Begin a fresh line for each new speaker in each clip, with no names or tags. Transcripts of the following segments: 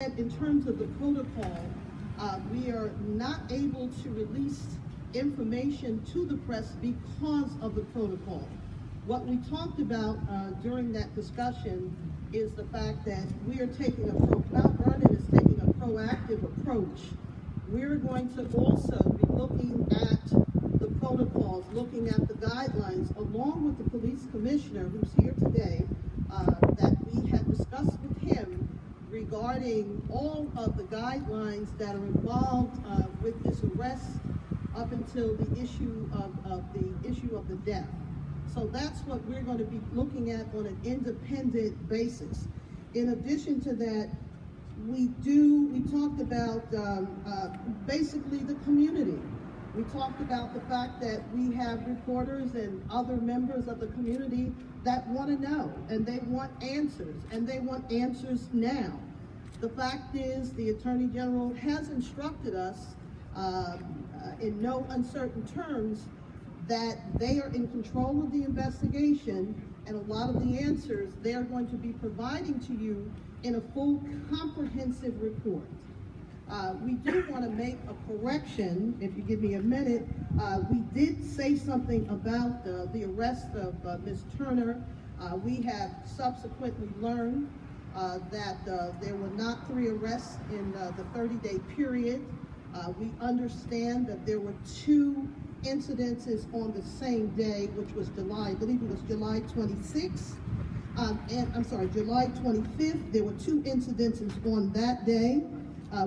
In terms of the protocol, we are not able to release information to the press because of the protocol. What we talked about during that discussion is the fact that we are taking Mount Vernon is taking a proactive approach. We're going to also be looking at the protocols, looking at the guidelines, along with the police commissioner who's here today, that we had discussed with him regarding all of the guidelines that are involved with this arrest up until the issue of the death. So that's what we're going to be looking at on an independent basis. In addition to that, we talked about basically the community. We talked about the fact that we have reporters and other members of the community that want to know, and they want answers, and they want answers now. The fact is, the Attorney General has instructed us in no uncertain terms that they are in control of the investigation, and a lot of the answers they are going to be providing to you in a full comprehensive report. We do want to make a correction, if you give me a minute. We did say something about the arrest of Ms. Turner. We have subsequently learned that there were not 3 arrests in the 30-day period. We understand that there were 2 incidences on the same day, which was July 26th. July 25th, there were 2 incidences on that day.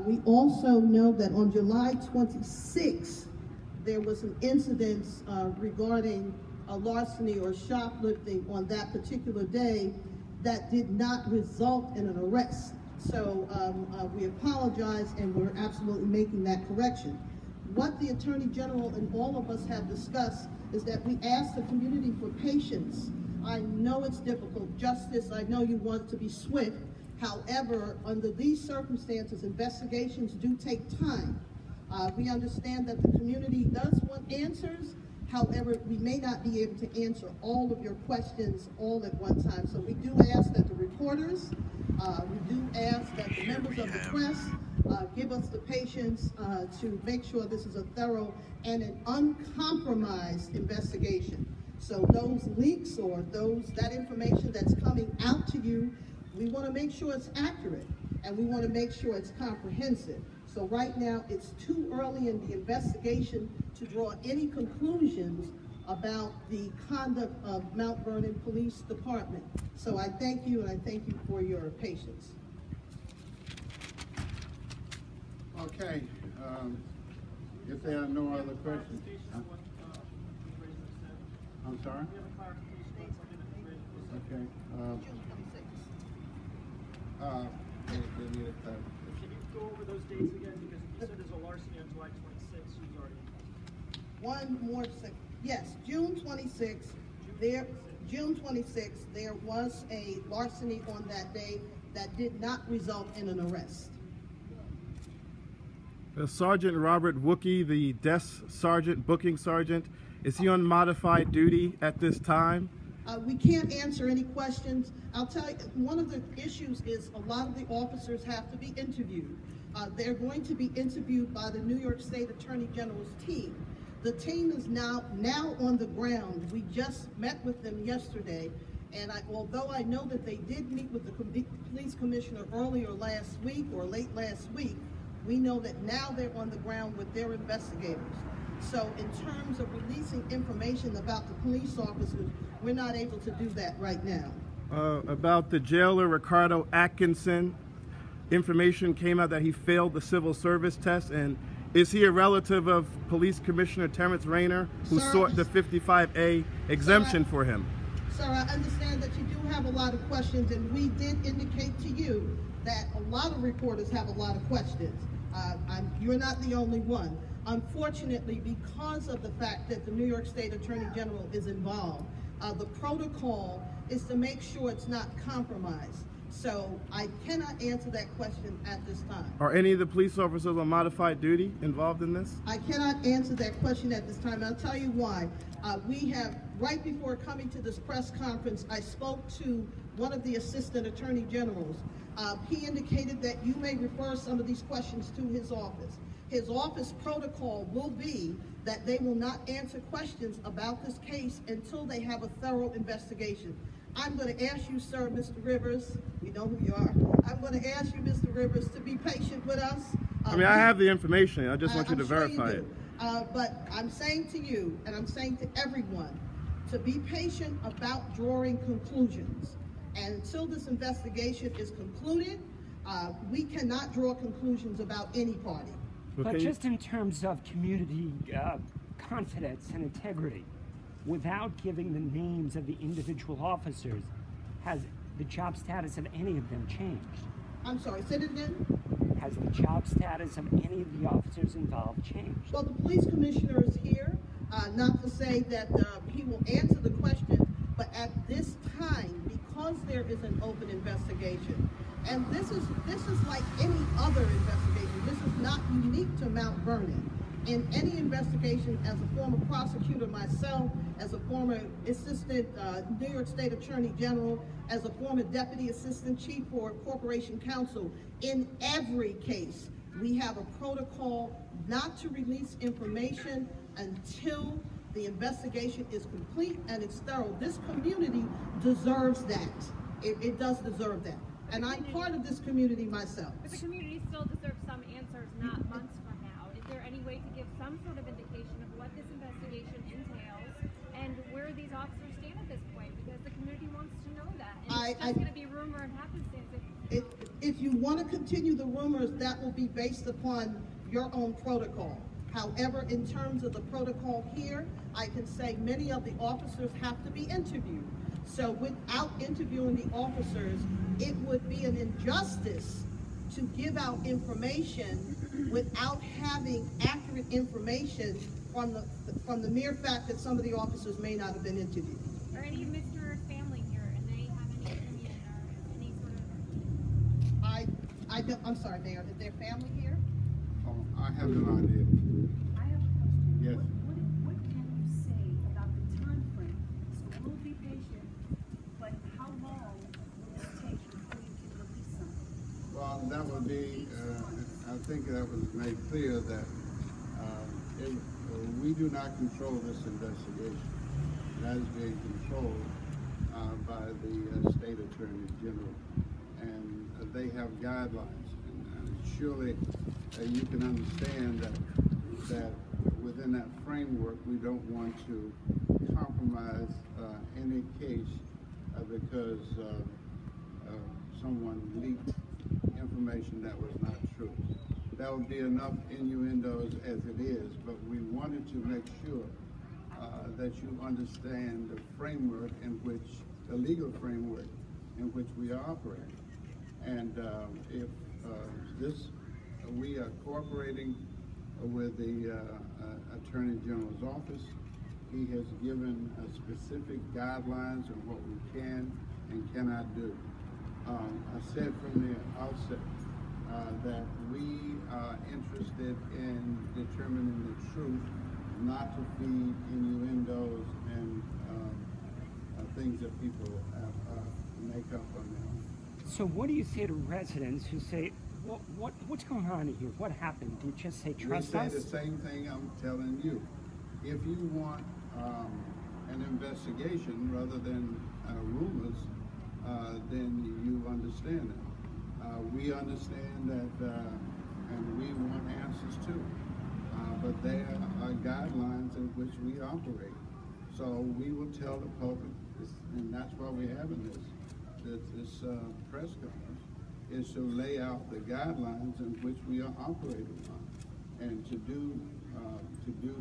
We also know that on July 26th, there was an incident regarding a larceny or shoplifting on that particular day that did not result in an arrest. So we apologize, and we're absolutely making that correction. What the Attorney General and all of us have discussed is that we ask the community for patience. I know it's difficult. Justice, I know you want it to be swift. However, under these circumstances, investigations do take time. We understand that the community does want answers. However, we may not be able to answer all of your questions all at one time. So we do ask that the reporters, we do ask that the members of the press give us the patience to make sure this is a thorough and an uncompromised investigation. So those leaks or that information that's coming out to you, we want to make sure it's accurate, and we want to make sure it's comprehensive. So right now, it's too early in the investigation to draw any conclusions about the conduct of Mount Vernon Police Department. So I thank you, and I thank you for your patience.
Okay, if there are no other questions. I'm sorry? Okay.
Can you go over those dates again? Because you said there's a larceny on July 26th. Who's already in?
One more second. Yes, June 26th. June 26th, there was a larceny on that day that did not result in an arrest.
Sergeant Robert Wookie, the desk sergeant, booking sergeant, is he on modified duty at this time?
We can't answer any questions. I'll tell you, one of the issues is a lot of the officers have to be interviewed. They're going to be interviewed by the New York State Attorney General's team. The team is now on the ground. We just met with them yesterday, and although I know that they did meet with the police commissioner earlier last week or late last week, we know that now they're on the ground with their investigators. So in terms of releasing information about the police officers, we're not able to do that right now.
About the jailer, Ricardo Atkinson, information came out that he failed the civil service test, and is he a relative of Police Commissioner Terrence Raynette, who sought the 55A exemption for him?
Sir, I understand that you do have a lot of questions, and we did indicate to you that a lot of reporters have a lot of questions. You're not the only one. Unfortunately, because of the fact that the New York State Attorney General is involved, the protocol is to make sure it's not compromised. So I cannot answer that question at this time.
Are any of the police officers on modified duty involved in this?
I cannot answer that question at this time. I'll tell you why. We have, right before coming to this press conference, I spoke to one of the assistant attorney generals He indicated that you may refer some of these questions to his office. His office protocol will be that they will not answer questions about this case until they have a thorough investigation. I'm going to ask you, sir, Mr. Rivers, we know who you are. I'm going to ask you, Mr. Rivers, to be patient with us.
I mean, I have the information. I just want you to
I'm sure
verify
you
it.
do. But I'm saying to you, and I'm saying to everyone, to be patient about drawing conclusions. And until this investigation is concluded, we cannot draw conclusions about any party.
But just in terms of community confidence and integrity, without giving the names of the individual officers, has the job status of any of them changed?
I'm sorry, say it again?
Has the job status of any of the officers involved changed?
Well, the police commissioner is here, not to say that he will answer the question, but at this time, because there is an open investigation, and this is like any other investigation. This is not unique to Mount Vernon. In any investigation, as a former prosecutor myself, as a former assistant New York State Attorney General, as a former deputy assistant chief for Corporation Counsel, in every case, we have a protocol not to release information until the investigation is complete and it's thorough. This community deserves that. It does deserve that. And I'm part of this community myself.
But the community still deserves some answers, not months from now. Is there any way to give some sort of indication of what this investigation entails and where these officers stand at this point? Because the community wants to know that. And it's just going to be rumor and happenstance.
If you want to continue the rumors, that will be based upon your own protocol. However, in terms of the protocol here, I can say many of the officers have to be interviewed. So without interviewing the officers, it would be an injustice to give out information without having accurate information from the mere fact that some of the officers may not have been interviewed.
Are any of Mr. family here, and they have any opinion or any sort of...
I'm sorry, Mayor, is their family here?
Oh, I have no idea.
I have a question.
Yes.
What can you say about the time frame? So we'll be patient, but how long will it take before you can release something?
Well, that would be, I think that was made clear that we do not control this investigation. That is being controlled by the State Attorney General. And they have guidelines. And surely you can understand that within that framework, we don't want to compromise any case because someone leaked information that was not true. That would be enough innuendos as it is, but we wanted to make sure that you understand the framework in which, the legal framework in which we are operating. And if we are cooperating with the Attorney General's office. He has given specific guidelines on what we can and cannot do. I said from the outset that we are interested in determining the truth, not to feed innuendos and things that people make up on their own.
So what do you say to residents who say, what's going on here? What happened? Do you just say trust us?
We say the same thing I'm telling you. If you want an investigation rather than rumors, then you understand it. We understand that, and we want answers too. But there are guidelines in which we operate. So we will tell the public, and that's why we're having this press conference, is to lay out the guidelines in which we are operating on. And to do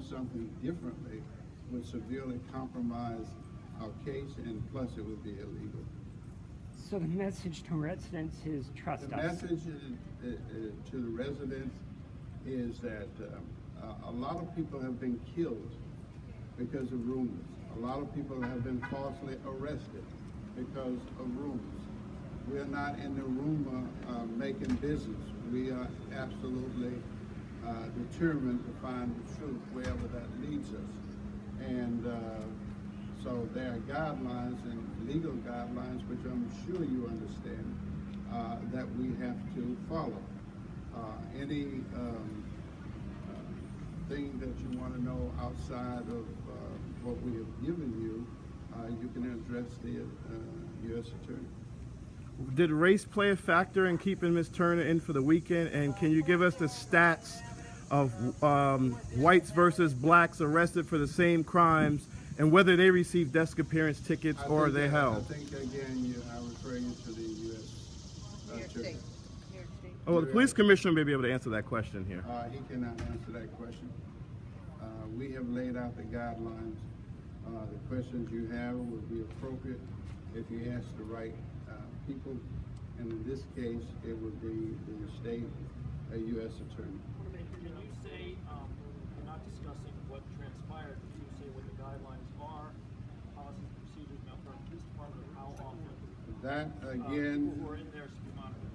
something differently would severely compromise our case, and plus it would be illegal.
So the message to residents is trust us.
The message to the residents is that a lot of people have been killed because of rumors. A lot of people have been falsely arrested because of rumors. We are not in the rumor making business. We are absolutely determined to find the truth wherever that leads us. And so there are guidelines and legal guidelines, which I'm sure you understand, that we have to follow. Any thing that you want to know outside of what we have given you, you can address the U.S. Attorney.
Did race play a factor in keeping Ms. Turner in for the weekend? And can you give us the stats of whites versus blacks arrested for the same crimes and whether they received desk appearance tickets or they held?
I think, again, I refer you to the U.S. Attorney.
Oh, well, the police commissioner may be able to answer that question here.
He cannot answer that question. We have laid out the guidelines. The questions you have would be appropriate if you ask the right people, and in this case, it would be the state U.S. Attorney.
Can you say, you're not discussing what transpired, can you say what the guidelines are, policies and procedures now for the police department, how often?
That, again,
who are in there should be monitored?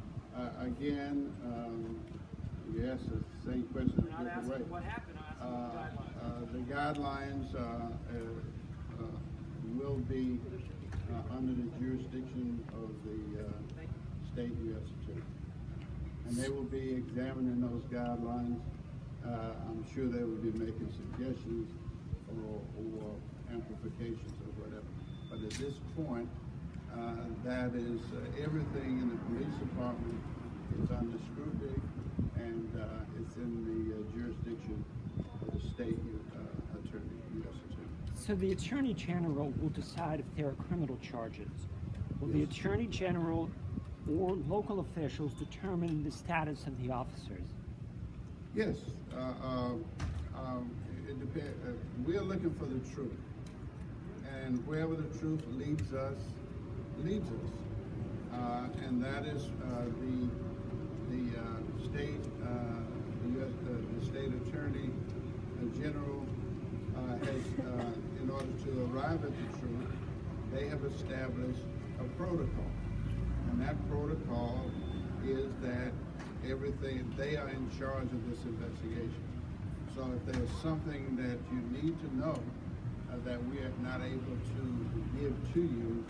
Again, you asked the same question a
I'm not
different way.
asking what happened, I'm asking
The guidelines will be under the jurisdiction of the state U.S. Attorney. And they will be examining those guidelines. I'm sure they will be making suggestions or amplifications or whatever. But at this point, that is everything in the police department is under scrutiny, and it's in the jurisdiction of the state attorney, U.S. Attorney.
So the Attorney General will decide if there are criminal charges. Will the Attorney General or local officials determine the status of the officers?
Yes. It depends. We are looking for the truth, and wherever the truth leads us, and that is the state, the state attorney general has, in order to arrive at the truth, they have established a protocol, and that protocol is that they are in charge of this investigation. So if there's something that you need to know that we are not able to give to you,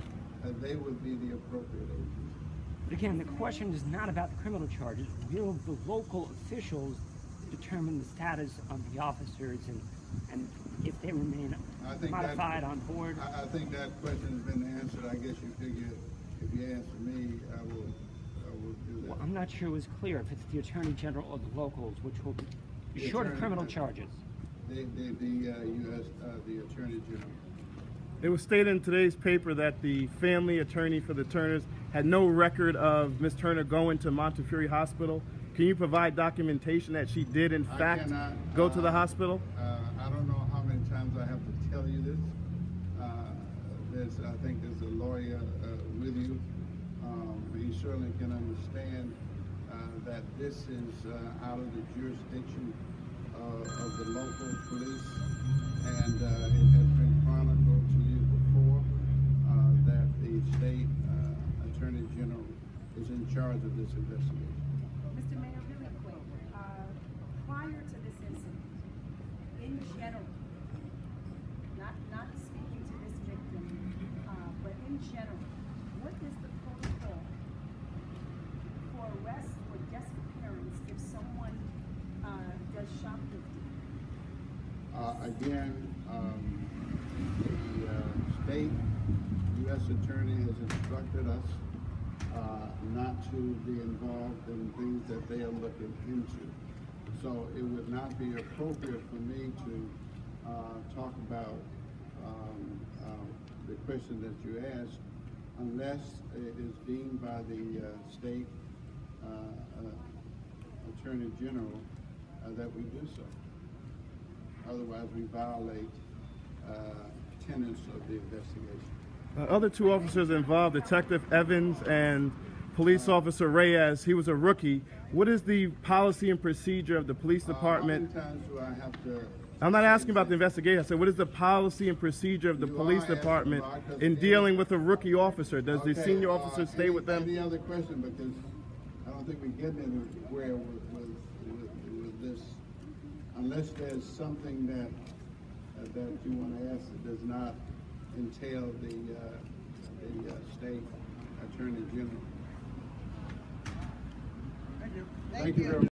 they would be the appropriate agents.
But again, the question is not about the criminal charges. Will the local officials determine the status of the officers and if they remain modified on board?
I think that question has been answered. I guess you figure if you answer me, I will do that.
Well, I'm not sure it was clear if it's the Attorney General or the locals, which will be short of criminal charges.
The Attorney General.
It was stated in today's paper that the family attorney for the Turners had no record of Ms. Turner going to Montefiore Hospital. Can you provide documentation that she did, in fact, go to the hospital?
I don't know how many times I have to tell you this. I think there's a lawyer with you. He certainly can understand that this is out of the jurisdiction of the local police, and it has been chronicled to you before that the state attorney general is in charge of this investigation.
Mr. Mayor, really quick, prior to this incident, in general, not speaking to this victim, but in general, what is the protocol for arrest or desk appearance if someone does shoplifting?
Again, the state U.S. attorney has instructed us not to be involved in things that they are looking into. So it would not be appropriate for me to talk about the question that you asked unless it is deemed by the state attorney general that we do so. Otherwise, we violate tenets of the investigation.
Other two officers involved, Detective Evans and Police Officer Reyes, he was a rookie. What is the policy and procedure of the police department?
How many times do I have to...
I'm not asking about the investigation. I said, what is the policy and procedure of the police department in dealing with a rookie officer? Does the senior officer stay with them?
Any other question? Because I don't think we're getting anywhere with this. Unless there's something that you want to ask that does not entail the state attorney general. Thank you very much.